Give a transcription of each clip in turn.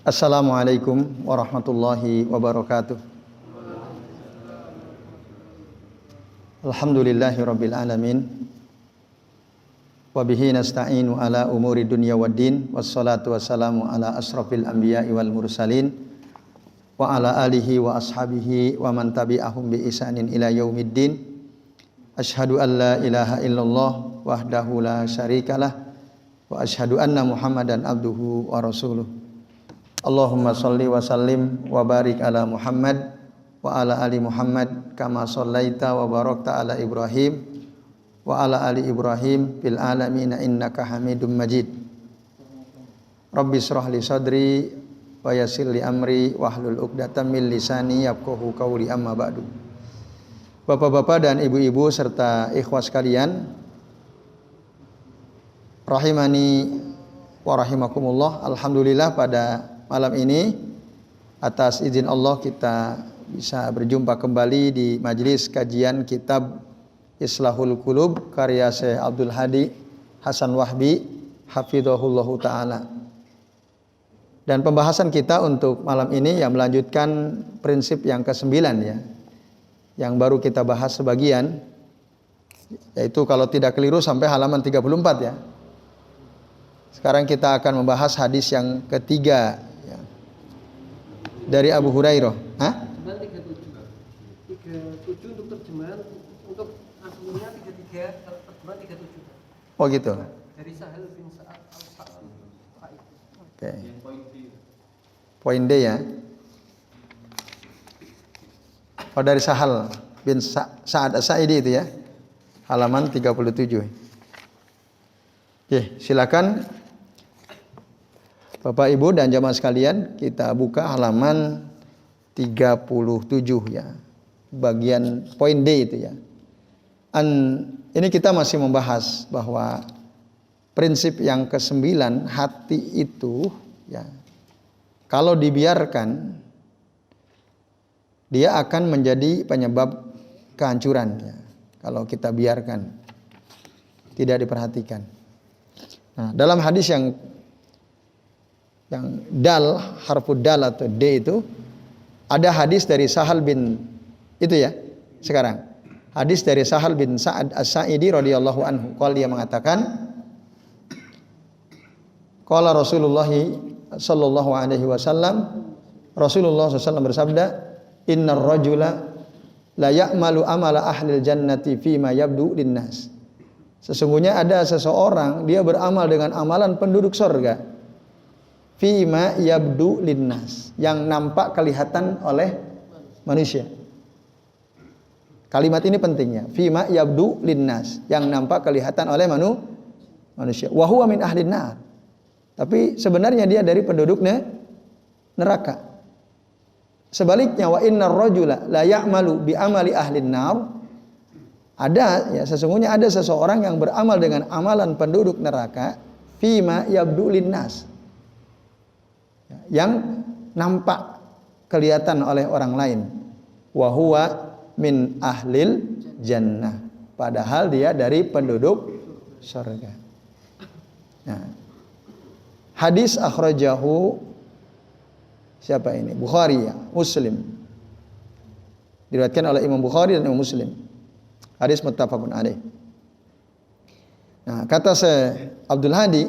Assalamualaikum warahmatullahi wabarakatuh. Alhamdulillahi rabbil alamin. Wabihi nasta'inu ala umuri dunya waddin. Wassalatu wassalamu ala asrafil anbiya'i wal mursalin. Wa ala alihi wa ashabihi wa man tabi'ahum bi ihsanin ila yaumiddin. Ashhadu an la ilaha illallah wahdahu la syarikalah. Wa ashhadu anna Muhammadan abduhu wa rasuluh. Allahumma salli wa sallim wa barik ala Muhammad wa ala ali Muhammad kama sallaita wa barakta ala Ibrahim wa ala ali Ibrahim fil alamin innaka Hamidum Majid. Rabbi shrah li sadri wa yassir li amri wahlul 'uqdatam min lisani yafqahu qawli amma ba'du. Bapak-bapak dan ibu-ibu serta ikhwas sekalian, rahimani wa rahimakumullah. Alhamdulillah pada malam ini atas izin Allah kita bisa berjumpa kembali di majelis kajian kitab Islahul Qulub karya Syekh Abdul Hadi Hasan Wahbi hafizahullahu taala. Dan pembahasan kita untuk malam ini yang melanjutkan prinsip yang ke-9 ya. Yang baru kita bahas sebagian, yaitu kalau tidak keliru sampai halaman 34 ya. Sekarang kita akan membahas hadis yang ketiga ya. Dari Abu Hurairah. Hah? 37 untuk terjemahan, untuk aslinya 33, terjemahan 37. Oh gitu. Dari Sahal bin Sa'ad al-Sa'id. Oke. Poin D ya. Oh dari Sahal bin Sa'ad as-Sa'idi itu ya. Halaman 37. Oke, silakan Bapak Ibu dan jamaah sekalian, kita buka halaman 37 ya. Bagian poin D itu ya. Ini kita masih membahas bahwa prinsip yang ke-9, hati itu ya, kalau dibiarkan dia akan menjadi penyebab kehancuran ya. Kalau kita biarkan, tidak diperhatikan. Nah, dalam hadis yang dal, harfu dal atau D itu, ada hadis dari Sahal bin, itu ya, sekarang. Hadis dari Sahal bin Sa'ad as-Sa'idi radhiyallahu anhu. Dia mengatakan, qala Rasulullah sallallahu alaihi wasallam, Rasulullah SAW bersabda, innar rajula la ya'malu amala ahlil jannati fima yabdu linnas. Sesungguhnya ada seseorang, dia beramal dengan amalan penduduk surga, fima yabdu linnas, yang nampak kelihatan oleh manusia. Kalimat ini pentingnya, fima yabdu linnas, yang nampak kelihatan oleh manusia. Wa huwa min ahlin nar. Tapi sebenarnya dia dari penduduk neraka. Sebaliknya, wa innar rajula la ya'malu bi amali ahlin nar. Ada ya, sesungguhnya ada seseorang yang beramal dengan amalan penduduk neraka, fima yabdu linnas, yang nampak kelihatan oleh orang lain. Wa huwa min ahlil jannah, padahal dia dari penduduk surga. Nah, hadis akhrajahu siapa ini? Bukhari ya, Muslim. Diriwayatkan oleh Imam Bukhari dan Imam Muslim. Hadis muttafaqun alaih. Nah, kata Syekh Abdul Hadi,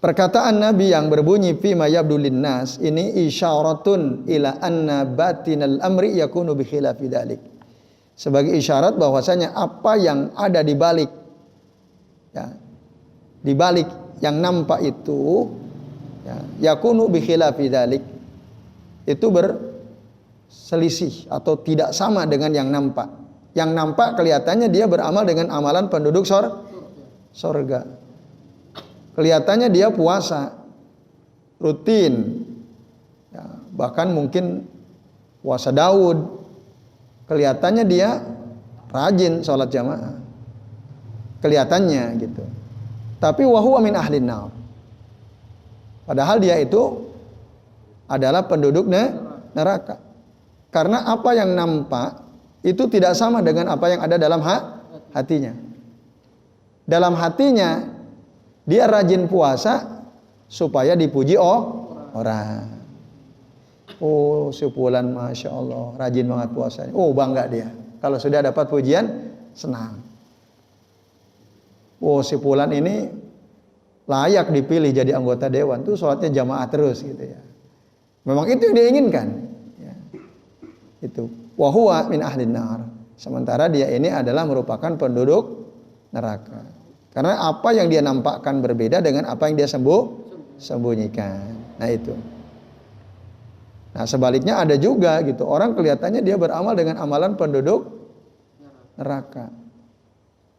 perkataan Nabi yang berbunyi fima yabdu linnas ini isyaratun ila anna batinal amri yakunu bi khilafi dzalik. Sebagai isyarat bahwasanya apa yang ada di balik ya, di balik yang nampak itu ya, yakunu bi khilafi dzalik, itu berselisih atau tidak sama dengan yang nampak. Yang nampak kelihatannya dia beramal dengan amalan penduduk surga. Kelihatannya dia puasa rutin ya, bahkan mungkin puasa Daud. Kelihatannya dia rajin sholat jamaah, kelihatannya gitu. Tapi wa huwa min ahlin nar, padahal dia itu adalah penduduk neraka. Karena apa yang nampak itu tidak sama dengan apa yang ada dalam hatinya. Dalam hatinya dia rajin puasa, supaya dipuji orang. Oh, si fulan Masya Allah rajin banget puasanya. Oh, bangga dia. Kalau sudah dapat pujian, senang. Oh, si fulan ini layak dipilih jadi anggota dewan. Tuh sholatnya jamaah terus gitu ya. Memang itu yang dia inginkan. Ya. Itu. Wa huwa min ahlin nar. Sementara dia ini adalah merupakan penduduk neraka. Karena apa yang dia nampakkan berbeda dengan apa yang dia sembunyikan. Nah itu. Nah sebaliknya ada juga gitu. Orang kelihatannya dia beramal dengan amalan penduduk neraka.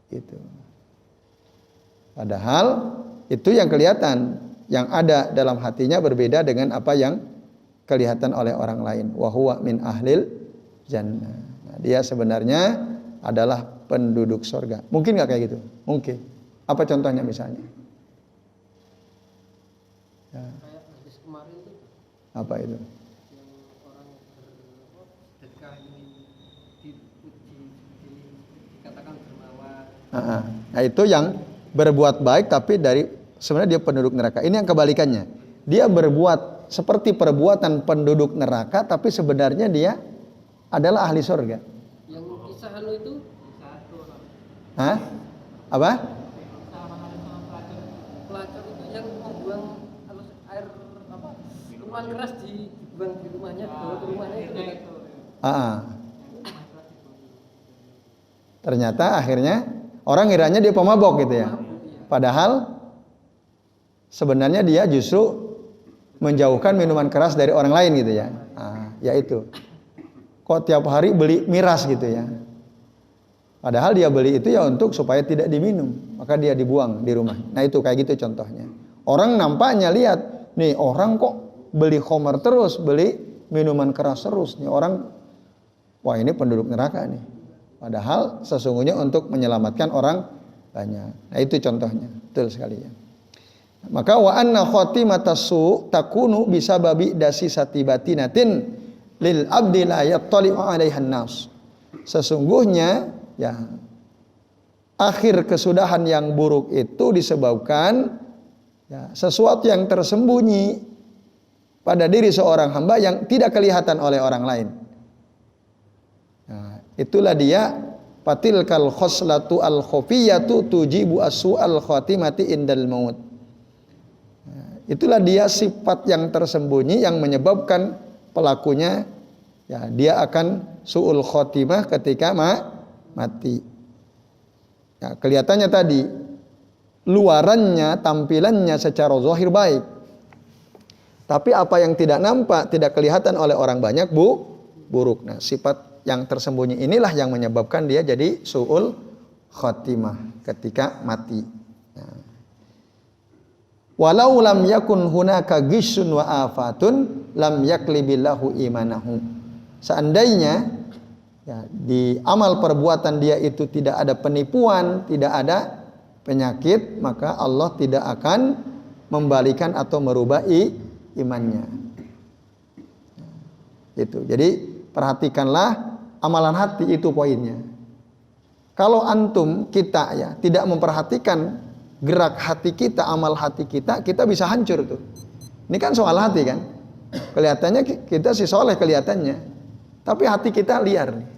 Gitu. Padahal itu yang kelihatan. Yang ada dalam hatinya berbeda dengan apa yang kelihatan oleh orang lain. Wa huwa min ahlil jannah. Nah, dia sebenarnya adalah penduduk surga. Mungkin nggak kayak gitu? Mungkin. Apa contohnya misalnya? Ya. Kayak habis kemarin tuh. Apa itu? Yang orang bersedekah ini dipuji, dikatakan dermawan. Nah itu yang berbuat baik tapi sebenarnya dia penduduk neraka. Ini yang kebalikannya. Dia berbuat seperti perbuatan penduduk neraka tapi sebenarnya dia adalah ahli surga. Yang kisah itu Hah? Apa? pelacur itu yang membuang air minuman keras dibuang di rumahnya, dibawa ke rumahnya itu. Ternyata akhirnya orang ngiranya dia pemabok gitu ya. Padahal sebenarnya dia justru menjauhkan minuman keras dari orang lain gitu ya. Ya itu. Kok tiap hari beli miras gitu ya. Padahal dia beli itu ya untuk supaya tidak diminum. Maka dia dibuang di rumah. Nah itu kayak gitu contohnya. Orang nampaknya lihat. Nih orang kok beli khamar terus. Beli minuman keras terus. Nih orang. Wah ini penduduk neraka nih. Padahal sesungguhnya untuk menyelamatkan orang banyak. Nah itu contohnya. Betul sekali ya. Maka wa anna khotimatasu takunu bisababi dasi satibatinatin lil abdi la yattali'u 'alaihan nas. Sesungguhnya ya akhir kesudahan yang buruk itu disebabkan ya, sesuatu yang tersembunyi pada diri seorang hamba yang tidak kelihatan oleh orang lain. Nah, itulah dia patilkal khoslatu al khafiyatu tujibu as-su'al khatimati indal maut. Nah, itulah dia sifat yang tersembunyi yang menyebabkan pelakunya ya dia akan su'ul khotimah ketika mati. Ya, kelihatannya tadi luarannya, tampilannya secara zahir baik. Tapi apa yang tidak nampak, tidak kelihatan oleh orang banyak buruk. Nah, sifat yang tersembunyi inilah yang menyebabkan dia jadi su'ul khotimah ketika mati. Nah. Walau lam yakun hunaka ghisyun wa afatun lam yaklibillahu imanahu. Seandainya ya, di amal perbuatan dia itu tidak ada penipuan, tidak ada penyakit, maka Allah tidak akan membalikan atau merubah imannya. Gitu. Jadi perhatikanlah amalan hati itu poinnya. Kalau antum kita ya tidak memperhatikan gerak hati kita, amal hati kita, kita bisa hancur tuh. Ini kan soal hati kan. Kelihatannya kita sih soleh kelihatannya. Tapi hati kita liar nih.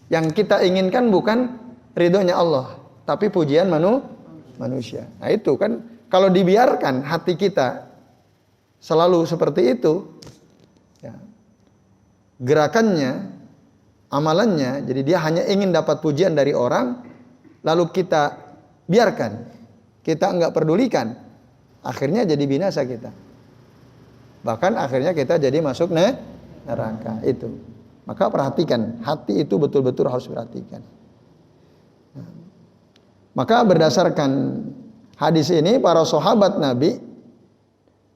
Yang kita inginkan bukan ridhonya Allah, tapi pujian manusia. Nah itu kan kalau dibiarkan hati kita selalu seperti itu, ya, gerakannya, amalannya, jadi dia hanya ingin dapat pujian dari orang, lalu kita biarkan, kita enggak pedulikan, akhirnya jadi binasa kita. Bahkan akhirnya kita jadi masuk neraka itu. Maka perhatikan, hati itu betul-betul harus perhatikan. Maka berdasarkan hadis ini, para sahabat Nabi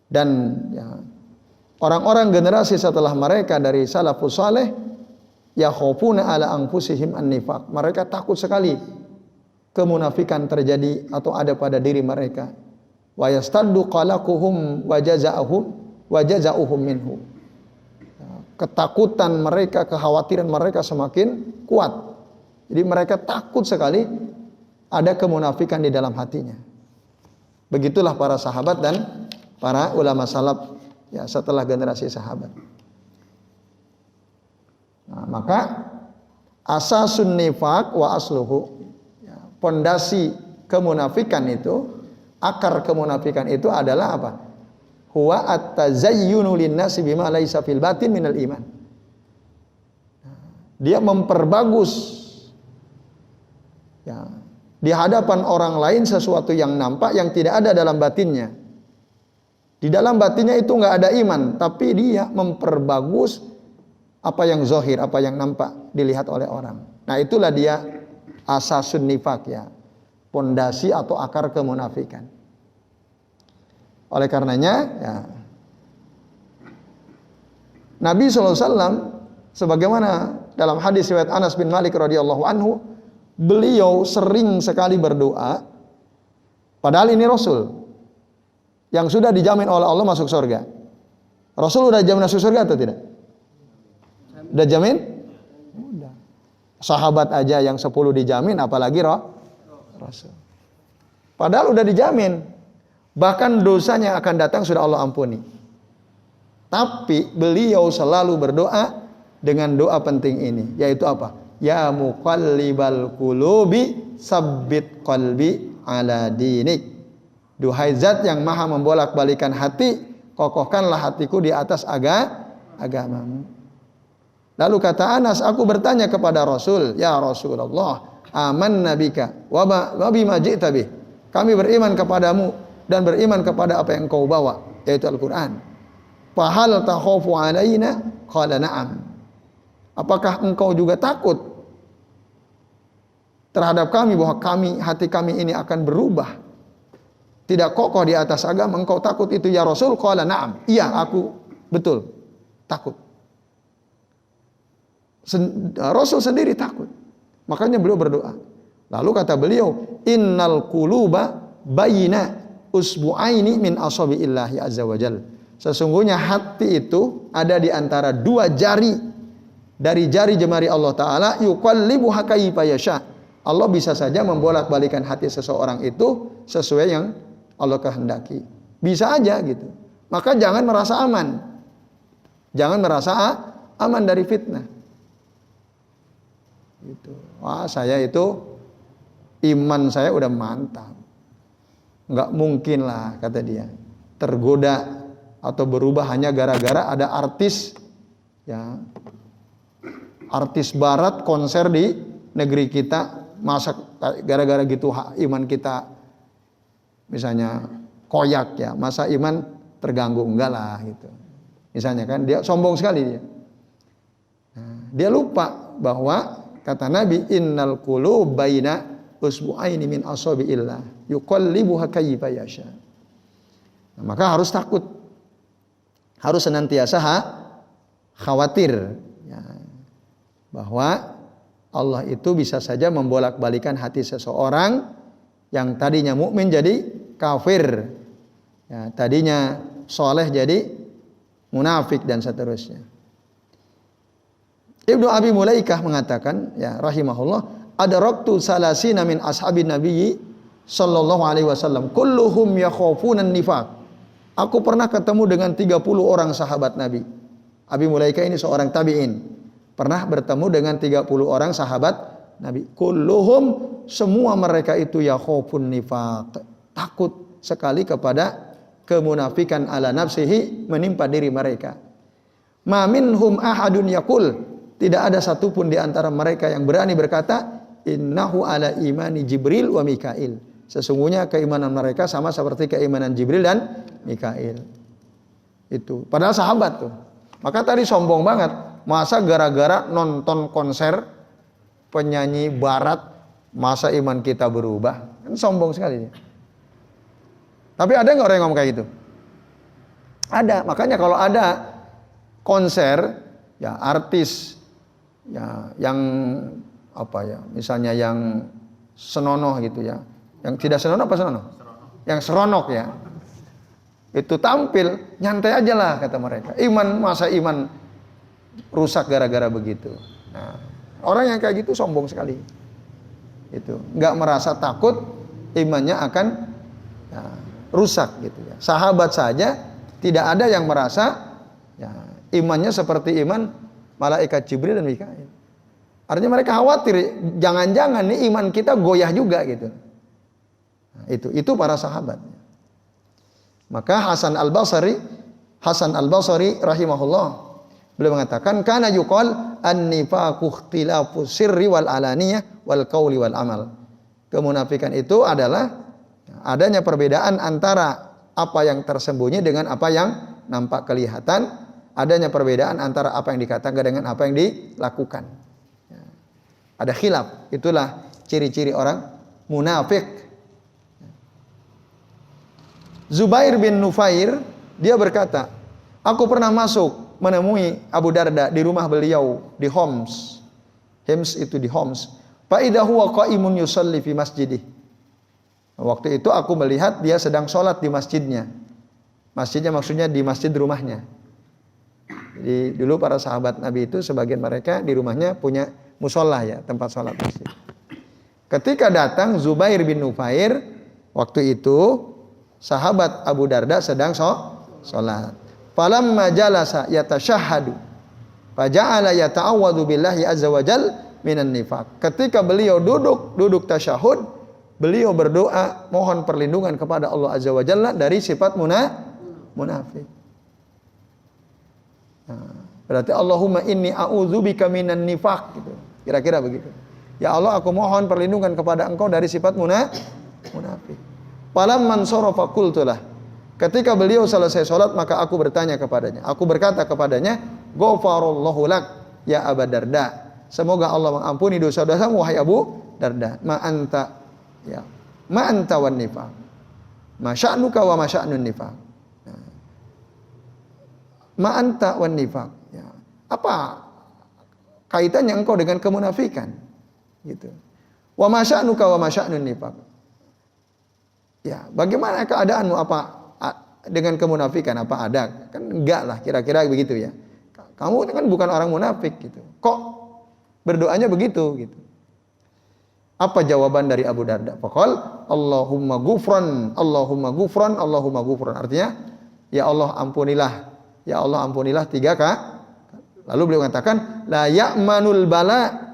dan ya, orang-orang generasi setelah mereka dari salafus saleh, yakhafuna ala anfusihim an-nifaq. Mereka takut sekali kemunafikan terjadi atau ada pada diri mereka. Wa yastaddu qalaquhum wa jazaa'uhum minhu. Ketakutan mereka, kekhawatiran mereka semakin kuat. Jadi mereka takut sekali ada kemunafikan di dalam hatinya. Begitulah para sahabat dan para ulama salaf ya setelah generasi sahabat. Nah, maka asasun nifaq wa asluhu, ya, pondasi kemunafikan itu, akar kemunafikan itu adalah apa? Huwa at-tazayyunu lin-nasi bima laisa fil batin minal iman. Dia memperbagus ya di hadapan orang lain sesuatu yang nampak yang tidak ada dalam batinnya. Di dalam batinnya itu nggak ada iman, tapi dia memperbagus apa yang zahir, apa yang nampak dilihat oleh orang. Nah, itulah dia asasun nifaq ya, pondasi atau akar kemunafikan. Oleh karenanya ya, Nabi SAW sebagaimana dalam hadis riwayat Anas bin Malik radhiyallahu anhu, beliau sering sekali berdoa, padahal ini Rasul yang sudah dijamin oleh Allah masuk surga. Rasul udah jamin masuk surga atau tidak? Udah jamin? Udah. Sahabat aja yang 10 dijamin, apalagi Rasul. Padahal udah dijamin. Bahkan dosanya akan datang sudah Allah ampuni. Tapi beliau selalu berdoa dengan doa penting ini, yaitu apa? Ya muqallibal qulubi sabbit qalbi ala dinik. Duhai zat yang maha membolak-balikan hati, kokohkanlah hatiku di atas agamamu. Lalu kata Anas, aku bertanya kepada Rasul, ya Rasulullah, amanna bika wa bima ji'ta bih. Kami beriman kepadamu dan beriman kepada apa yang kau bawa, yaitu Al-Qur'an. Fahal takhafu alaina? Qala na'am. Apakah engkau juga takut terhadap kami bahwa hati kami ini akan berubah, tidak kokoh di atas agama? Engkau takut itu ya Rasul? Qala na'am. Iya, aku betul takut. Rasul sendiri takut. Makanya beliau berdoa. Lalu kata beliau, innal quluba bayna usbu'aini min asabi'illahi azza wajal. Sesungguhnya hati itu ada di antara 2 jari dari jari jemari Allah Ta'ala, yuqallibuha kayfa yasha. Allah bisa saja membolak-balikan hati seseorang itu sesuai yang Allah kehendaki. Bisa aja gitu. Maka jangan merasa aman. Jangan merasa aman dari fitnah. Gitu. Wah, saya itu iman saya udah mantap. Nggak mungkin lah, kata dia, tergoda atau berubah hanya gara-gara ada artis ya, artis barat konser di negeri kita. Masa gara-gara gitu iman kita misalnya koyak ya, masa iman terganggu? Enggak lah gitu. Misalnya kan dia sombong sekali dia. Nah, dia lupa bahwa kata Nabi, innal qulub baina usbu'aini min asabi'illah yuqallibuha kayfa yasha. Nah, maka harus takut. Harus senantiasa khawatir ya, bahwa Allah itu bisa saja membolak-balikan hati seseorang yang tadinya mukmin jadi kafir, ya, tadinya soleh jadi munafik dan seterusnya. Ibnu Abi Mulaikah mengatakan, ya rahimahullah, adraktu salasina min ashabin nabiyyi sallallahu alaihi wasallam kulluhum yakhafuna nifaq. Aku pernah ketemu dengan 30 orang sahabat Nabi. Abi Mulaikah ini seorang tabi'in. Pernah bertemu dengan 30 orang sahabat Nabi. Kulluhum, semua mereka itu yakhafun nifaq, takut sekali kepada kemunafikan ala nafsihi menimpa diri mereka. Ma minhum ahadun yaqul, tidak ada satupun di antara mereka yang berani berkata, innahu ala imani Jibril wa Mikail. Sesungguhnya keimanan mereka sama seperti keimanan Jibril dan Mikail. Itu. Padahal sahabat tuh. Maka tadi sombong banget. Masa gara-gara nonton konser penyanyi barat, masa iman kita berubah? Kan sombong sekali. Tapi ada nggak orang yang ngomong kayak gitu? Ada. Makanya kalau ada konser, ya artis, ya yang apa ya, misalnya yang senonoh gitu ya, yang tidak senonoh apa senonoh? Yang seronok ya, itu tampil nyantai aja lah kata mereka. Masa iman rusak gara-gara begitu. Nah, orang yang kayak gitu sombong sekali. Itu nggak merasa takut imannya akan ya, rusak gitu ya. Sahabat saja tidak ada yang merasa ya, imannya seperti iman malaikat Jibril dan Mikail. Artinya mereka khawatir jangan-jangan nih iman kita goyah juga gitu. Nah, itu para sahabat. Maka Hasan Al-Basri rahimahullah beliau mengatakan kana yuqal an-nifaqu ikhtilafu sirri wal alaniyah wal qauli wal amal. Kemunafikan itu adalah adanya perbedaan antara apa yang tersembunyi dengan apa yang nampak kelihatan, adanya perbedaan antara apa yang dikatakan dengan apa yang dilakukan. Ada khilaf, itulah ciri-ciri orang munafik. Zubair bin Nufair dia berkata, aku pernah masuk menemui Abu Darda di rumah beliau di Homs. Homs itu di Homs. Fa idza huwa qa'imun yusalli fi masjidih. Waktu itu aku melihat dia sedang sholat di masjidnya. Masjidnya maksudnya di masjid rumahnya. Jadi dulu para sahabat Nabi itu sebagian mereka di rumahnya punya musola ya, tempat sholat masjid. Ketika datang Zubair bin Nufair, waktu itu sahabat Abu Darda sedang sholat. Falamma jalasa yatashahhadu faja'ala yata'awwadhu billahi azza wa jal minan nifaq. Ketika beliau duduk tasyahud, beliau berdoa mohon perlindungan kepada Allah azza wa jalla dari sifat munafik. Nah, berarti Allahumma inni a'udzubika minan nifaq gitu. Kira-kira begitu. Ya Allah, aku mohon perlindungan kepada Engkau dari sifat munafik. Falamman sarafa qultulah. Ketika beliau selesai sholat, maka aku bertanya kepadanya. Aku berkata kepadanya, "Ghafarallahu lak ya Abu Darda." Semoga Allah mengampuni dosa-dosamu wahai Abu Darda. Ma anta wan nifaq. Ma sya'nuka wa ma sya'nun nifaq. Ma anta wan nifaq. Ya. Apa kaitannya engkau dengan kemunafikan? Gitu. Wa ma sya'nuka wa ma sya'nun nifaq. Ya, bagaimana keadaanmu apa dengan kemunafikan? Apa ada? Kan enggak lah, kira-kira begitu ya. Kamu kan bukan orang munafik gitu. Kok berdoanya begitu gitu? Apa jawaban dari Abu Darda? Faqal Allahumma ghufran, Allahumma ghufran, Allahumma ghufran. Artinya, ya Allah ampunilah. Ya Allah ampunilah 3 kali. Lalu beliau mengatakan, la ya'manul bala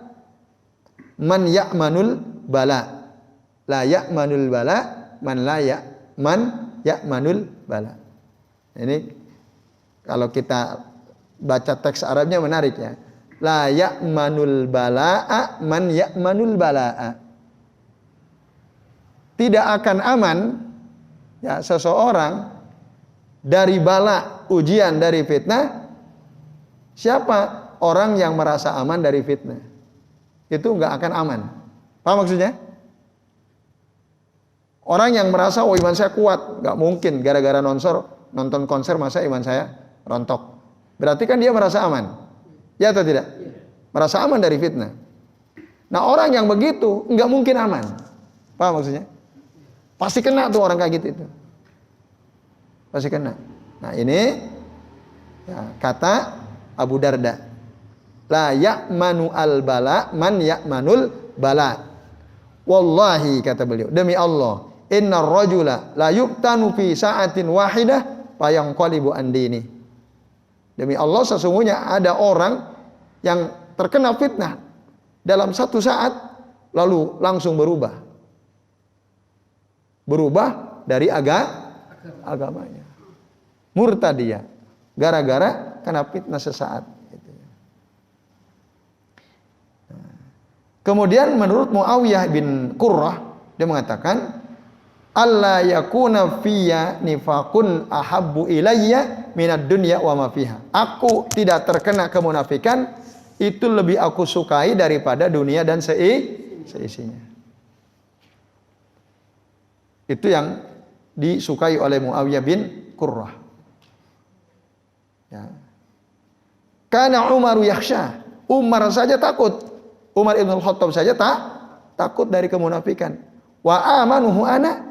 man ya'manul bala. La ya'manul bala man ya'manul bala. Ini kalau kita baca teks Arabnya menarik ya. La ya'manul bala'a man ya'manul bala'a. Tidak akan aman ya seseorang dari bala, ujian, dari fitnah. Siapa? Orang yang merasa aman dari fitnah. Itu enggak akan aman. Paham maksudnya? Orang yang merasa, oh iman saya kuat, nggak mungkin gara-gara nonton konser masa iman saya rontok. Berarti kan dia merasa aman, ya atau tidak? Merasa aman dari fitnah. Nah orang yang begitu nggak mungkin aman, paham maksudnya? Pasti kena tuh orang kayak gitu itu, pasti kena. Nah ini ya, kata Abu Darda, la ya'manu al bala man ya'manul bala. Wallahi kata beliau, demi Allah. Innar rajula la yuqtanu fi sa'atin wahidah fayanqalibu an dini. Demi Allah sesungguhnya ada orang yang terkena fitnah dalam satu saat lalu langsung berubah dari agamanya. Murtad dia gara-gara kena fitnah sesaat. Kemudian menurut Muawiyah bin Qurrah dia mengatakan alla yakuna fiyya nifaqun ahabbu ilayya minad dunya wa ma fiha. Aku tidak terkena kemunafikan itu lebih aku sukai daripada dunia dan seisinya. Itu yang disukai oleh Muawiyah bin Qurrah. Ya. Kana Umar yakhsha. Umar saja takut. Umar ibn Khattab saja takut dari kemunafikan. Wa amanuhu ana.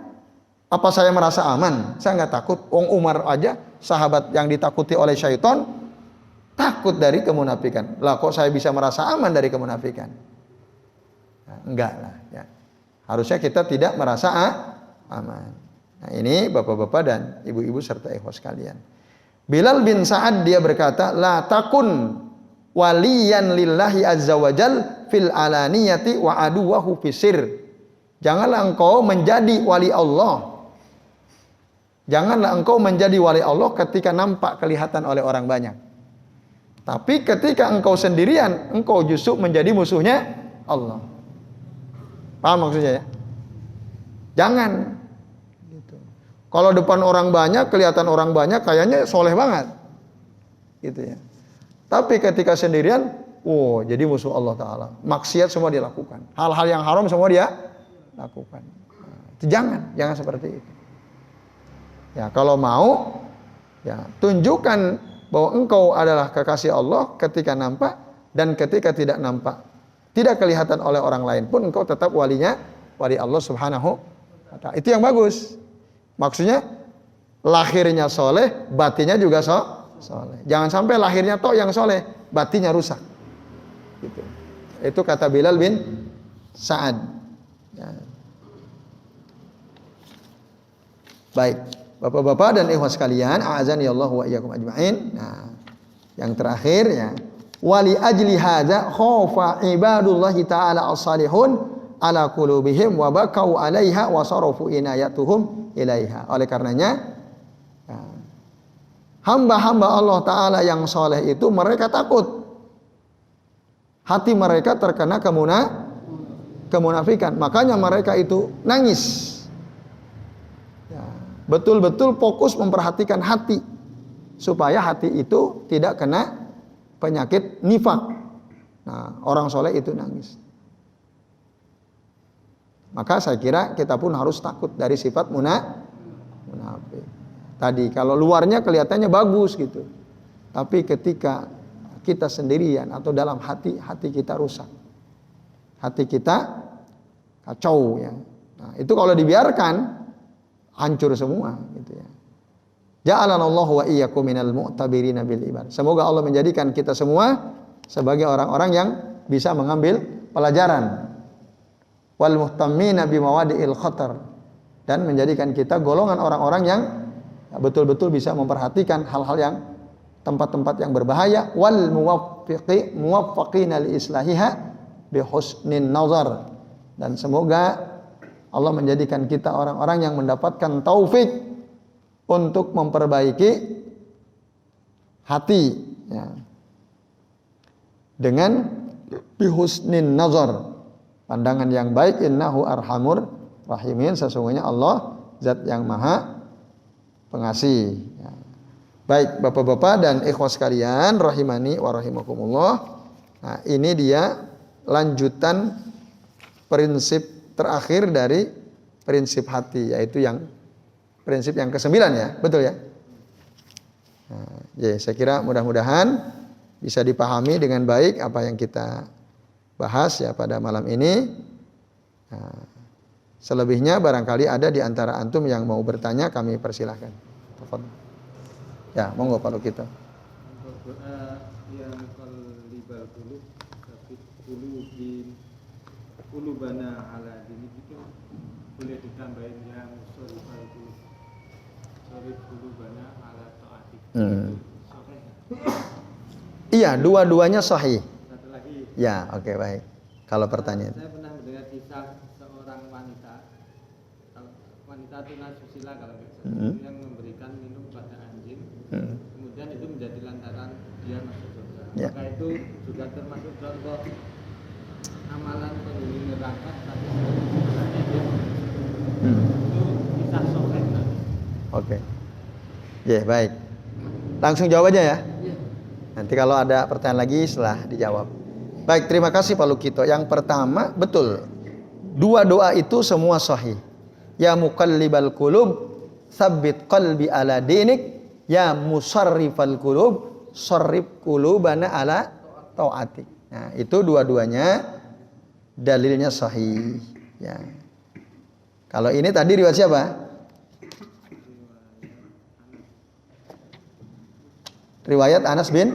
Apa saya merasa aman? Saya nggak takut. Wong Umar aja sahabat yang ditakuti oleh syaitan takut dari kemunafikan. Lah kok saya bisa merasa aman dari kemunafikan? Nah, enggak lah. Ya. Harusnya kita tidak merasa aman. Nah, ini bapak-bapak dan ibu-ibu serta ikhwas sekalian. Bilal bin Sa'ad dia berkata, la takun waliyan lillahi azza wajal fil alaniyati wa aduwahu fisir. Janganlah engkau menjadi wali Allah. Janganlah engkau menjadi wali Allah ketika nampak kelihatan oleh orang banyak. Tapi ketika engkau sendirian, engkau justru menjadi musuhnya Allah. Paham maksudnya ya? Jangan. Gitu. Kalau depan orang banyak, kelihatan orang banyak, kayaknya soleh banget. Gitu ya. Tapi ketika sendirian, jadi musuh Allah Ta'ala. Maksiat semua dia lakukan. Hal-hal yang haram semua dia lakukan. Nah, jangan seperti itu. Ya, kalau mau, ya tunjukkan bahwa engkau adalah kekasih Allah ketika nampak dan ketika tidak nampak. Tidak kelihatan oleh orang lain pun engkau tetap wali Allah Subhanahu wa Ta'ala. Itu yang bagus. Maksudnya lahirnya soleh, batinnya juga soleh. Jangan sampai lahirnya toh yang soleh, batinnya rusak. Gitu. Itu kata Bilal bin Sa'ad. Ya. Baik, bapak-bapak dan ikhwas sekalian, a'azani Allah wa iyyakum ajma'in. Nah, yang terakhir ya, wali ajli hadza khaufa ibadullahi ta'ala as-salihun ala qulubihim wa bakau 'alaiha wa sarafu inayatuhum ilaiha. Oleh karenanya ya, hamba-hamba Allah Ta'ala yang soleh itu mereka takut. Hati mereka terkena kemunafikan. Makanya mereka itu nangis. Ya, betul-betul fokus memperhatikan hati. Supaya hati itu tidak kena penyakit nifak. Nah, orang soleh itu nangis. Maka saya kira kita pun harus takut dari sifat munafik. Tadi kalau luarnya kelihatannya bagus gitu. Tapi ketika kita sendirian atau dalam hati kita rusak. Hati kita kacau ya. Nah, itu kalau dibiarkan hancur semua gitu ya. Ja'alanallahu wa iyyakum minal mu'tabirina bil ibar. Semoga Allah menjadikan kita semua sebagai orang-orang yang bisa mengambil pelajaran. Wal muhtammina bimawadi'il khatar, dan menjadikan kita golongan orang-orang yang betul-betul bisa memperhatikan hal-hal yang tempat-tempat yang berbahaya. Wal muwaffaqina li islahiha bi husnin nazar, dan semoga Allah menjadikan kita orang-orang yang mendapatkan taufik untuk memperbaiki hati ya, dengan bi husnin nazar, pandangan yang baik. Innahu arhamur rahimin, sesungguhnya Allah zat yang maha pengasih ya. Baik bapak-bapak dan ikhwas sekalian rahimani wa rahimakumullah. Nah, ini dia lanjutan prinsip terakhir dari prinsip hati, yaitu yang prinsip yang ke-9 ya, betul ya? Nah, ya, saya kira mudah-mudahan bisa dipahami dengan baik apa yang kita bahas ya pada malam ini. Nah, selebihnya barangkali ada di antara antum yang mau bertanya, kami persilahkan. Ya, monggo kalau kita. Untuk doa yang qalibal qulub tapi qulubana ala dini itu boleh ditambahin yang sorifal qulub. Sorif qulubana ala ta'atik. Iya, dua-duanya sahih. Satu lagi. Ya, oke, baik. Kalau pertanyaan. Saya pernah mendengar kisah seorang wanita. Wanita tunasusila kalau yang memberikan minum pada anjing. Kemudian itu menjadi lantaran dia masuk surga. Ya. Maka itu juga termasuk contoh amalan penghuni neraka, tapi sebenarnya dia itu kisah sahih. Oke. Ya, baik. Langsung jawab aja ya. Nanti kalau ada pertanyaan lagi setelah dijawab. Baik, terima kasih Pak Lukito. Yang pertama, betul. Dua doa itu semua sahih. Ya muqallibal qulub, tsabbit qalbi ala dinik. Ya musarrifal qulub, sarrif qulubana ala taatik. Nah, itu dua-duanya dalilnya sahih ya. Kalau ini tadi riwayat siapa? Riwayat Anas bin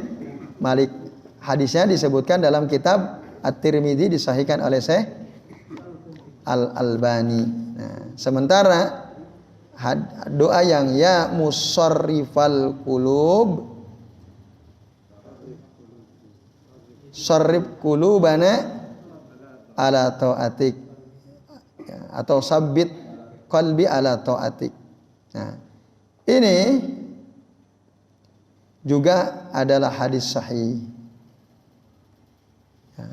Malik. Hadisnya disebutkan dalam kitab At-Tirmidzi, disahihkan oleh Syekh Al-Albani. Nah, sementara doa yang ya musarrifal qulub sarrif qulubana ala taatik, ya, atau sabbit qalbi ala taatik. Nah, ini juga adalah hadis sahih. Ya.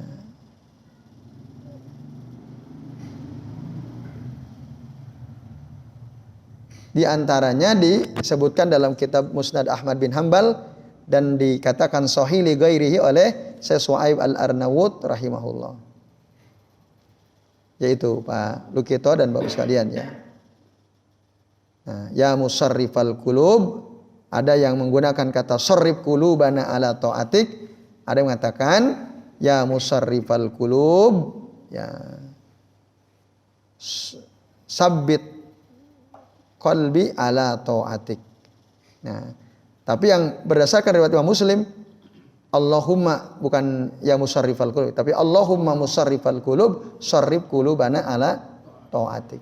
Di antaranya disebutkan dalam kitab Musnad Ahmad bin Hanbal dan dikatakan sahih li ghairihi oleh Syekh Shu'aib Al-Arnaud rahimahullah. Yaitu Pak Lukito dan Bapak sekalian ya. Nah, ya musarrifal qulub, ada yang menggunakan kata sarrif qulubana ala taatik, ada yang mengatakan ya musarrifal qulub, ya sabbit qalbi ala taatik. Nah, tapi yang berdasarkan riwayat Imam Muslim, Allahumma, bukan ya musarrifal qulub, tapi Allahumma musarrifal qulub sarrif qulubana ala taatik.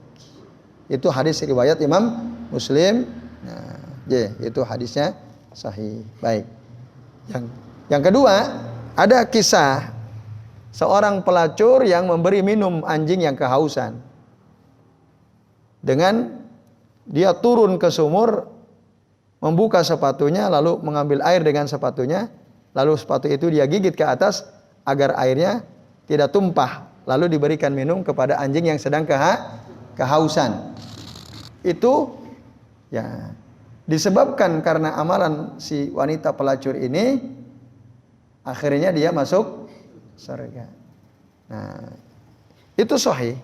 Itu hadis riwayat Imam Muslim. Nah, itu hadisnya sahih. Baik. Yang kedua, ada kisah seorang pelacur yang memberi minum anjing yang kehausan. Dengan dia turun ke sumur, membuka sepatunya, lalu mengambil air dengan sepatunya, lalu sepatu itu dia gigit ke atas agar airnya tidak tumpah, lalu diberikan minum kepada anjing yang sedang kehausan. Itu ya disebabkan karena amalan si wanita pelacur ini, akhirnya dia masuk surga. Nah, itu sahih.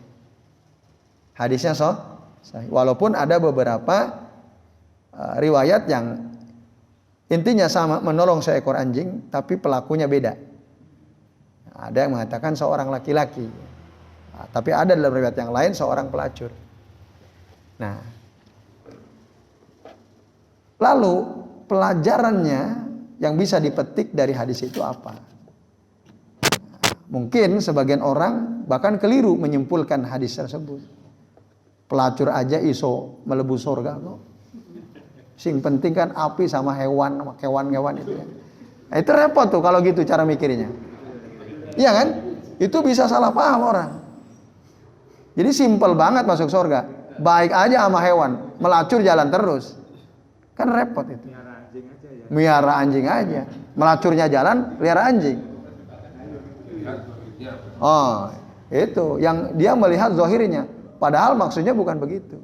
Hadisnya sahih. Walaupun ada beberapa riwayat yang intinya sama, menolong seekor anjing, tapi pelakunya beda. Ada yang mengatakan seorang laki-laki, tapi ada dalam riwayat yang lain seorang pelacur. Nah, lalu pelajarannya yang bisa dipetik dari hadis itu apa? Mungkin sebagian orang bahkan keliru menyimpulkan hadis tersebut. Pelacur aja iso melebu surga kok. Sing penting kan api sama hewan itu ya. Nah, itu repot tuh kalau gitu cara mikirnya. Iya kan? Itu bisa salah paham orang. Jadi simpel banget masuk surga. Baik aja sama hewan, melacur jalan terus. Kan repot itu. Miara anjing aja. Melacurnya jalan, pelihara anjing. Oh, itu yang dia melihat zahirnya. Padahal maksudnya bukan begitu.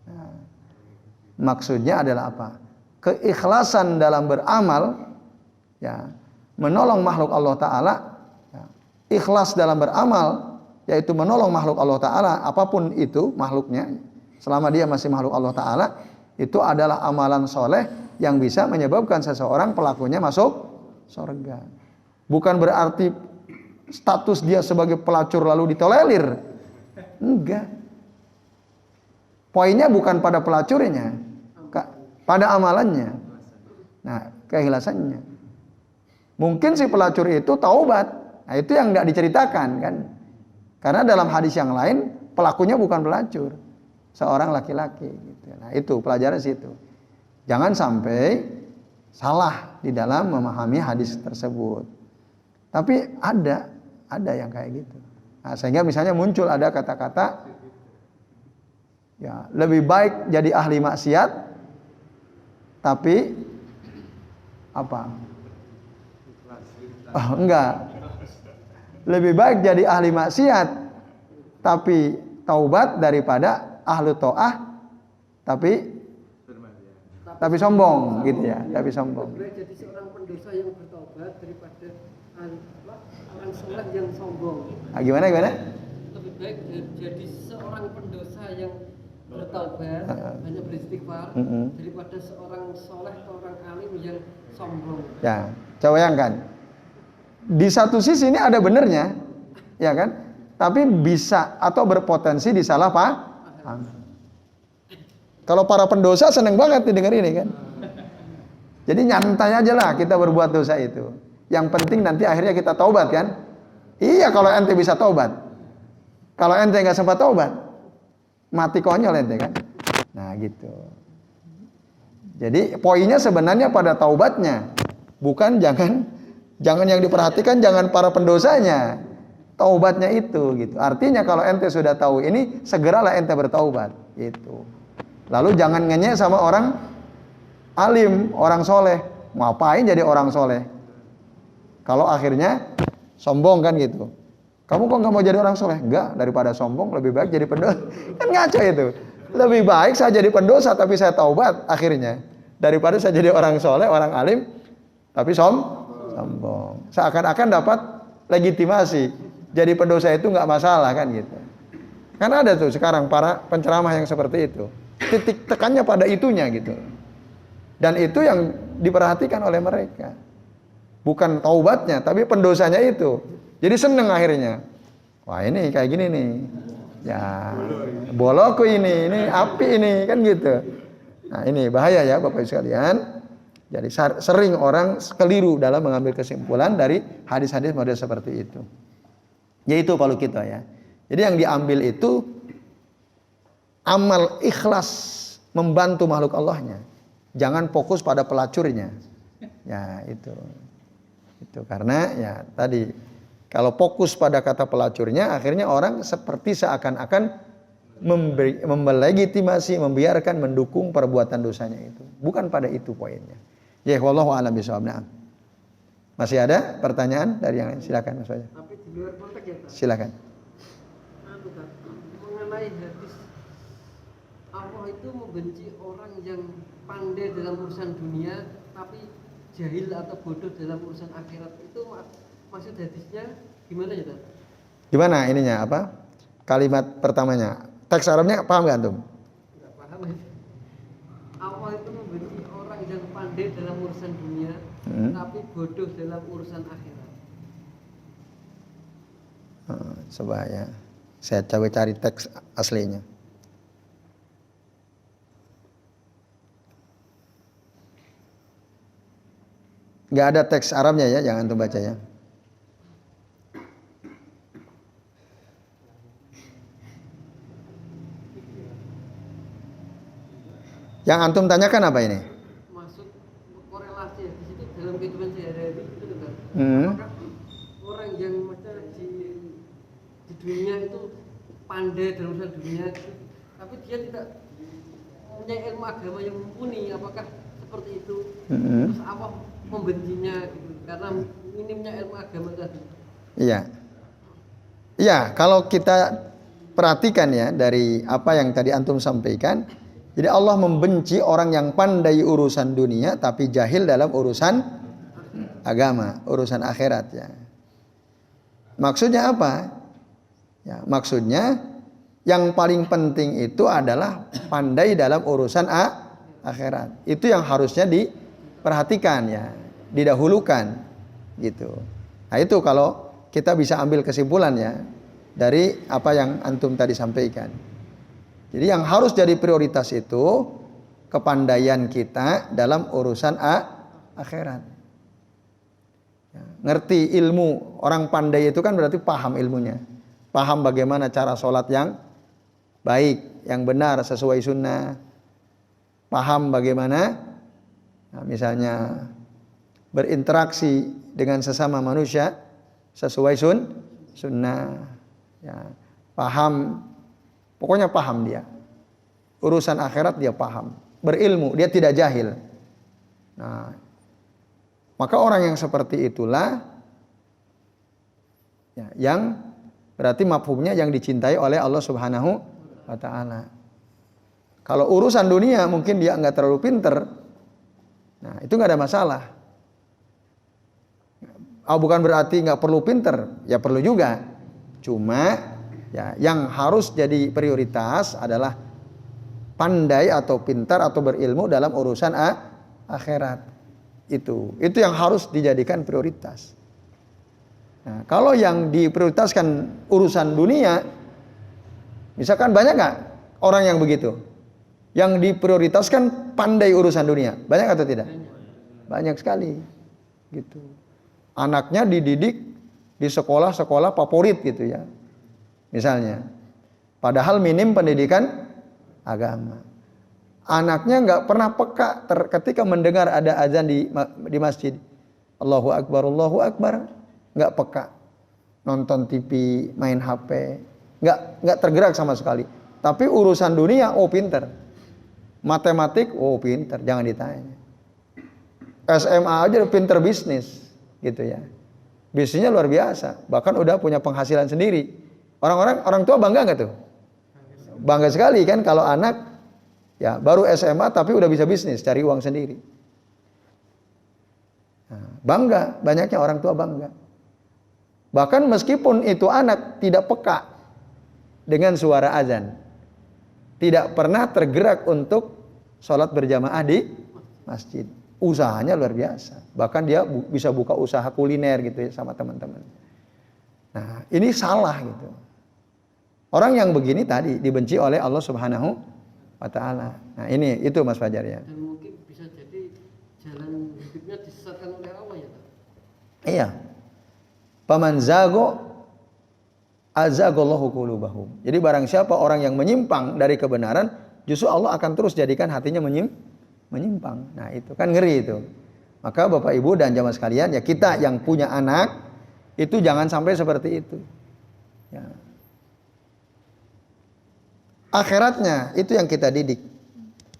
Nah, maksudnya adalah apa? Keikhlasan dalam beramal, ya, menolong makhluk Allah Ta'ala, ya, ikhlas dalam beramal, yaitu menolong makhluk Allah Ta'ala, apapun itu makhluknya, selama dia masih makhluk Allah Ta'ala, itu adalah amalan soleh yang bisa menyebabkan seseorang pelakunya masuk surga. Bukan berarti status dia sebagai pelacur lalu ditolerir. Enggak. Poinnya bukan pada pelacurnya, pada amalannya. Nah, keikhlasannya. Mungkin si pelacur itu taubat. Nah, itu yang enggak diceritakan kan. Karena dalam hadis yang lain pelakunya bukan pelacur, seorang laki-laki gitu. Nah, itu pelajaran situ. Jangan sampai salah di dalam memahami hadis tersebut. Tapi ada yang kayak gitu. Nah, sehingga misalnya muncul ada kata-kata, ya lebih baik jadi ahli maksiat, tapi apa? Oh, enggak. Lebih baik jadi ahli maksiat, tapi taubat daripada ahlu to'ah, tapi sombong, gitu ya, tapi sombong. Lebih baik jadi seorang pendosa yang bertaubat daripada orang soleh yang sombong. Nah, gimana? Lebih baik jadi seorang pendosa yang bertaubat, hanya beristighfar, daripada seorang soleh atau orang alim yang sombong. Ya, coba bayangkan. Di satu sisi ini ada benernya, ya kan? Tapi bisa atau berpotensi disalah paham. Kalau para pendosa seneng banget didengar ini kan. Jadi nyantai aja lah kita berbuat dosa itu. Yang penting nanti akhirnya kita taubat kan? Iya, kalau ente bisa taubat. Kalau ente nggak sempat taubat, mati konyol ente kan? Nah gitu. Jadi poinnya sebenarnya pada taubatnya, bukan jangan yang diperhatikan jangan para pendosanya, taubatnya itu gitu. Artinya kalau ente sudah tahu ini, segeralah ente bertaubat gitu. Lalu jangan ngenyek sama orang alim, orang soleh. Ngapain jadi orang soleh? Kalau akhirnya sombong kan gitu. Kamu kok nggak mau jadi orang soleh? Enggak, daripada sombong lebih baik jadi pendosa. Kan ngaco itu. Lebih baik saya jadi pendosa tapi saya taubat akhirnya, daripada saya jadi orang soleh, orang alim tapi sombong. Seakan-akan dapat legitimasi. Jadi pendosa itu nggak masalah kan gitu. Kan ada tuh sekarang para penceramah yang seperti itu. Titik tekannya pada itunya gitu. Dan itu yang diperhatikan oleh mereka. Bukan taubatnya, tapi pendosanya itu. Jadi seneng akhirnya. Wah ini kayak gini nih. Ya, bolokku ini api ini kan gitu. Nah ini bahaya ya Bapak Ibu sekalian. Jadi sering orang keliru dalam mengambil kesimpulan dari hadis-hadis model seperti itu. Yaitu kalau kita ya. Jadi yang diambil itu amal ikhlas membantu makhluk Allahnya. Jangan fokus pada pelacurnya. Ya itu. Itu karena ya tadi kalau fokus pada kata pelacurnya, akhirnya orang seperti seakan-akan melegitimasi, membiarkan, mendukung perbuatan dosanya itu. Bukan pada itu poinnya. Ya, wallahu a'lam bishawab. Nah. Masih ada pertanyaan dari yang lain? Silakan Mas Fajar. Tapi di luar konteks ya, Pak. Silakan. Mengenai hadis Allah itu membenci orang yang pandai dalam urusan dunia tapi jahil atau bodoh dalam urusan akhirat. Itu maksud hadisnya gimana ya, Pak? Gimana ininya apa? Kalimat pertamanya. Teks Arabnya paham enggak antum? Enggak paham. Allah itu membenci orang yang pandai dalam urusan dunia tapi bodoh dalam urusan akhirat. Coba ya. Saya coba cari teks aslinya. Enggak ada teks Arabnya ya, jangan antum baca ya. Yang antum tanyakan apa ini? Maksud korelasi di situ dalam kehidupan sehari-hari itu kan. Apakah orang yang macam di dunia itu pandai dalam urusan dunia, tapi dia tidak punya ilmu agama yang mumpuni, apakah seperti itu? Terus Allah membencinya gitu, karena minimnya ilmu agama tadi. Iya. Iya, kalau kita perhatikan ya dari apa yang tadi antum sampaikan, jadi Allah membenci orang yang pandai urusan dunia tapi jahil dalam urusan agama, urusan akhirat ya. Maksudnya apa? Ya, maksudnya yang paling penting itu adalah pandai dalam urusan akhirat. Itu yang harusnya diperhatikan ya, didahulukan gitu. Nah, itu kalau kita bisa ambil kesimpulan ya dari apa yang antum tadi sampaikan. Jadi yang harus jadi prioritas itu kepandaian kita dalam urusan akhirat. Ya, ngerti ilmu, orang pandai itu kan berarti paham ilmunya. Paham bagaimana cara sholat yang baik, yang benar sesuai sunnah. Paham bagaimana misalnya berinteraksi dengan sesama manusia sesuai sunnah. Ya, paham. Pokoknya paham dia. Urusan akhirat dia paham. Berilmu, dia tidak jahil. Nah, maka orang yang seperti itulah ya, yang berarti mafhumnya yang dicintai oleh Allah Subhanahu wa ta'ala. Kalau urusan dunia mungkin dia enggak terlalu pinter. Nah, itu enggak ada masalah. Bukan berarti enggak perlu pinter, ya perlu juga. Cuma ya, yang harus jadi prioritas adalah pandai atau pintar atau berilmu dalam urusan akhirat. Itu yang harus dijadikan prioritas. Nah, kalau yang diprioritaskan urusan dunia, misalkan banyak nggak orang yang begitu? Yang diprioritaskan pandai urusan dunia, banyak atau tidak? Banyak sekali. Gitu. Anaknya dididik di sekolah-sekolah favorit gitu ya. Misalnya, padahal minim pendidikan agama. Anaknya nggak pernah peka ketika mendengar ada azan di masjid. Allahu Akbar, nggak peka. Nonton TV, main HP, nggak tergerak sama sekali. Tapi urusan dunia, pinter. Matematik, pinter, jangan ditanya. SMA aja pinter bisnis, gitu ya. Bisnisnya luar biasa, bahkan udah punya penghasilan sendiri. Orang tua bangga nggak tuh? Bangga sekali kan kalau anak ya baru SMA tapi udah bisa bisnis, cari uang sendiri. Nah, bangga, banyaknya orang tua bangga. Bahkan meskipun itu anak tidak peka dengan suara azan, tidak pernah tergerak untuk sholat berjamaah di masjid. Usahanya luar biasa. Bahkan dia bisa buka usaha kuliner gitu ya sama teman-teman. Nah, ini salah gitu. Orang yang begini tadi dibenci oleh Allah Subhanahu wa taala. Nah, itu Mas Fajar ya. Dan mungkin bisa jadi jalan hidupnya disesatkan oleh Allah ya, Pak. Iya. Paman zago azaghallahu qulubahum. Jadi barang siapa orang yang menyimpang dari kebenaran, justru Allah akan terus jadikan hatinya menyimpang. Nah, itu kan ngeri itu. Maka Bapak Ibu dan jamaah sekalian, ya kita yang punya anak itu jangan sampai seperti itu. Ya. Akhiratnya itu yang kita didik.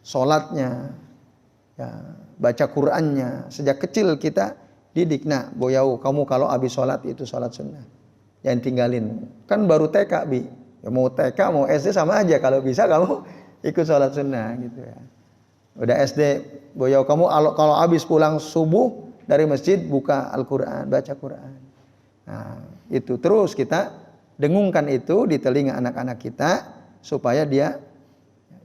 Salatnya, ya, baca Qur'annya, sejak kecil kita didik. Nah, boyau, kamu kalau habis salat itu salat sunnah. Jangan tinggalin. Kan baru TK, Bi. Ya, mau TK, mau SD sama aja. Kalau bisa kamu ikut salat sunnah gitu ya. Udah SD, boyau, kamu kalau habis pulang subuh dari masjid buka Al-Qur'an, baca Qur'an. Nah, itu terus kita dengungkan itu di telinga anak-anak kita supaya dia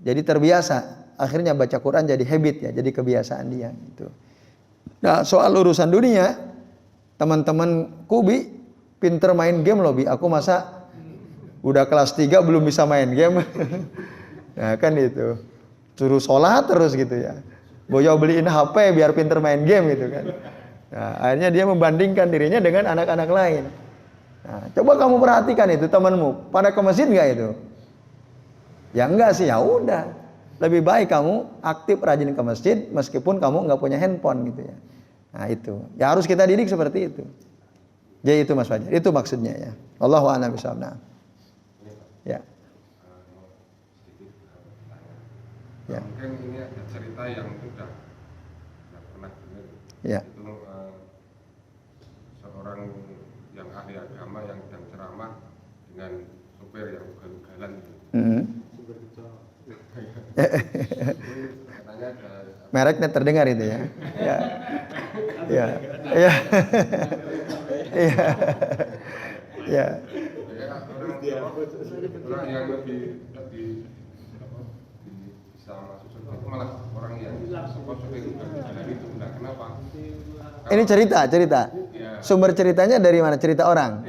jadi terbiasa. Akhirnya baca Quran jadi habit ya, jadi kebiasaan dia gitu. Nah, soal urusan dunia, teman-temanku Bi pinter main game loh Bi. Aku masa udah kelas 3 belum bisa main game. Nah, kan itu. Suruh sholat terus gitu ya. Boyau beliin HP biar pinter main game gitu kan. Nah, akhirnya dia membandingkan dirinya dengan anak-anak lain. Nah, coba kamu perhatikan itu temanmu, pada ke masjid nggak itu? Ya enggak sih, ya udah. Lebih baik kamu aktif rajin ke masjid meskipun kamu nggak punya handphone gitu ya. Nah itu, ya harus kita didik seperti itu. Jadi itu Mas Fajar, itu maksudnya ya. Allahu a'lam bishawab. Ya. Ya. Mungkin ini ada cerita yang sudah pernah dengar. Ya. Itu seorang yang ahli agama yang sedang ceramah dengan sopir yang ugal-ugalan. Katanya ada mereknya terdengar itu ya. Ya. Ya. Ya. Ya. Ya. Orang yang lebih bisa masuk surga itu malah orang yang sopir ugal-ugalan itu. Enggak, kenapa? Ini cerita. Ya. Sumber ceritanya dari mana? Cerita orang.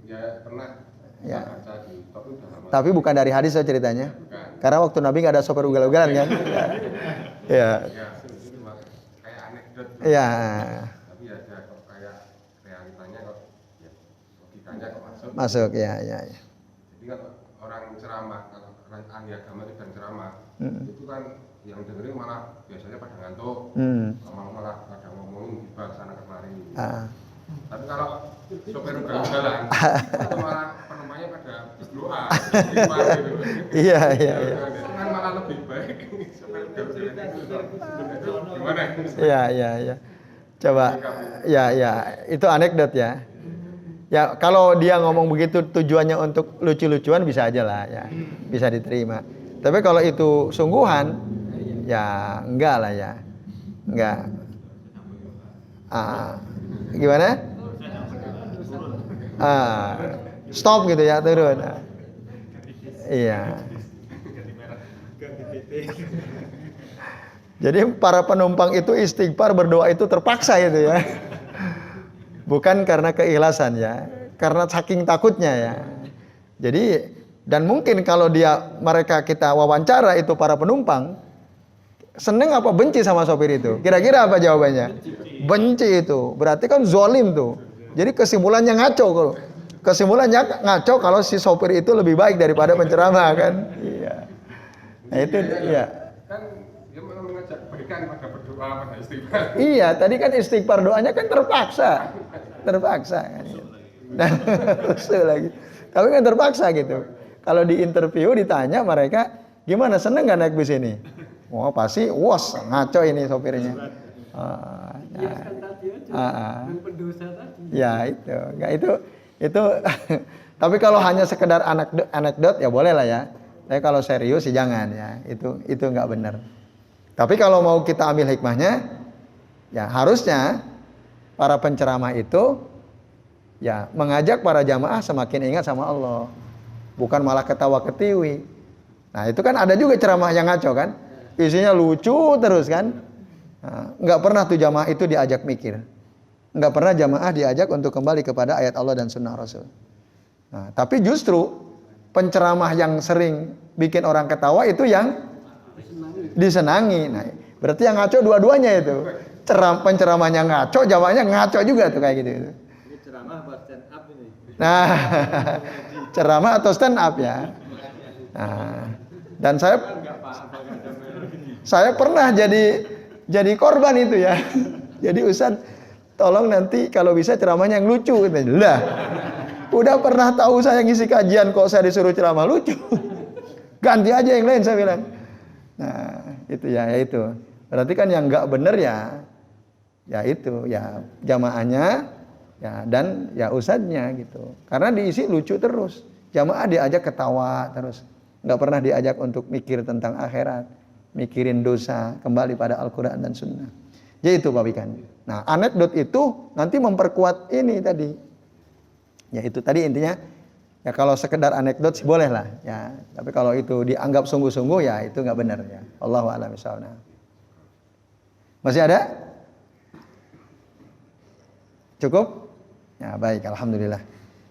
Ya pernah. Ya. Baca di tapi udah lama. Tapi bukan dari hadis so ceritanya. Bukan. Karena waktu Nabi nggak ada sopir ugal-ugalan kan. Ya. Ya, itu cuma kayak anekdot. Ya. Tapi ada kok kayak realitanya kok ya logikanya kok masuk. Masuk ya. Jadi kan orang ceramah, kalau orang ahli agama itu dan ceramah, itu kan yang dengerin malah biasanya pada ngantuk, malah pada ngomongin gibah sana kemari. Tapi kalau sopir ugal-ugalan, itu malah penumpangnya pada berdoa, gitu. Iya. Itu kan malah lebih baik sopir ugal-ugalan itu gimana? Iya. Coba, ya, itu anekdot ya. Ya, kalau dia ngomong begitu tujuannya untuk lucu-lucuan bisa aja lah ya, bisa diterima. Tapi kalau itu sungguhan, ya enggak lah ya, enggak. Gimana? Stop gitu ya, turun. Iya. Jadi para penumpang itu istighfar berdoa itu terpaksa itu ya. Bukan karena keikhlasan ya, karena saking takutnya ya. Jadi dan mungkin kalau mereka kita wawancara itu para penumpang seneng apa benci sama sopir itu? Kira-kira apa jawabannya? Benci itu. Berarti kan zalim tuh. Jadi kesimpulannya ngaco kalau si sopir itu lebih baik daripada penceramah kan. Iya. Nah itu iya. Kan kan pada berdoa, pada istighfar. Iya, tadi kan istighfar doanya kan terpaksa kan. Nah, rusuh lagi. Tapi kan terpaksa gitu. Kalau di interview ditanya mereka, gimana, seneng nggak naik bis ini? Wah pasti, ngaco ini sopirnya. Iya kan tadi aja, dan pendosa tadi. Ya itu, nggak itu. Tapi kalau hanya sekedar anekdot ya boleh lah ya. Tapi kalau serius sih jangan ya. Itu nggak benar. Tapi kalau mau kita ambil hikmahnya, ya harusnya para penceramah itu ya mengajak para jamaah semakin ingat sama Allah, bukan malah ketawa ketiwi. Nah itu kan ada juga ceramah yang ngaco kan, isinya lucu terus kan. Nah, nggak pernah tuh jamaah itu diajak mikir, nggak pernah jamaah diajak untuk kembali kepada ayat Allah dan sunnah Rasul. Nah, tapi justru penceramah yang sering bikin orang ketawa itu yang disenangi. Nah, berarti yang ngaco dua-duanya itu. Penceramahnya ngaco, jamaahnya ngaco juga tuh kayak gitu. Ini ceramah buat stand up ini. Nah, ceramah atau stand up ya. Nah, dan saya pernah jadi korban itu ya. Jadi Ustadz, tolong nanti kalau bisa ceramahnya yang lucu. Lah, udah pernah tahu saya ngisi kajian kok saya disuruh ceramah lucu. Ganti aja yang lain saya bilang. Nah, itu ya itu. Berarti kan yang nggak bener ya itu ya jamaahnya ya dan ya ustadznya gitu. Karena diisi lucu terus. Jamaah diajak ketawa terus. Nggak pernah diajak untuk mikir tentang akhirat, mikirin dosa, kembali pada Al-Quran dan Sunnah. Jadi itu Pak Wikan. Nah, anekdot itu nanti memperkuat ini tadi. Ya itu tadi intinya. Ya kalau sekedar anekdot sih boleh lah. Ya, tapi kalau itu dianggap sungguh-sungguh ya itu nggak benar ya. Allahu a'lam bishawab. Masih ada? Cukup? Ya baik, alhamdulillah.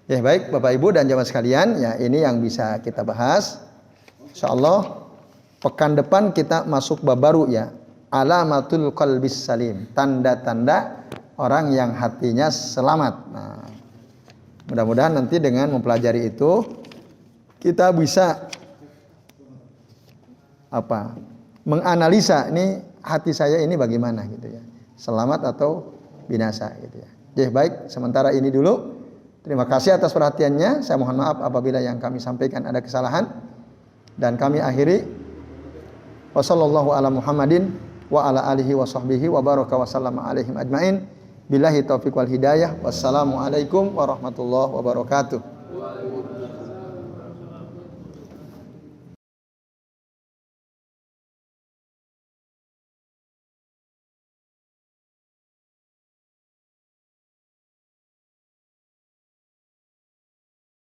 Ya baik Bapak Ibu dan jamaah sekalian, ya ini yang bisa kita bahas. Insyaallah pekan depan kita masuk bab baru ya. Alamatul qalbis salim, tanda-tanda orang yang hatinya selamat. Nah, mudah-mudahan nanti dengan mempelajari itu kita bisa menganalisa ini hati saya ini bagaimana gitu ya. Selamat atau binasa gitu ya. Jadi baik, sementara ini dulu. Terima kasih atas perhatiannya. Saya mohon maaf apabila yang kami sampaikan ada kesalahan. Dan kami akhiri wassallallahu ala Muhammadin wa ala alihi wa sahbihi wa baraka wa sallama alaihim ajmain. Billahi taufiq wal hidayah. Wassalamualaikum warahmatullahi wabarakatuh.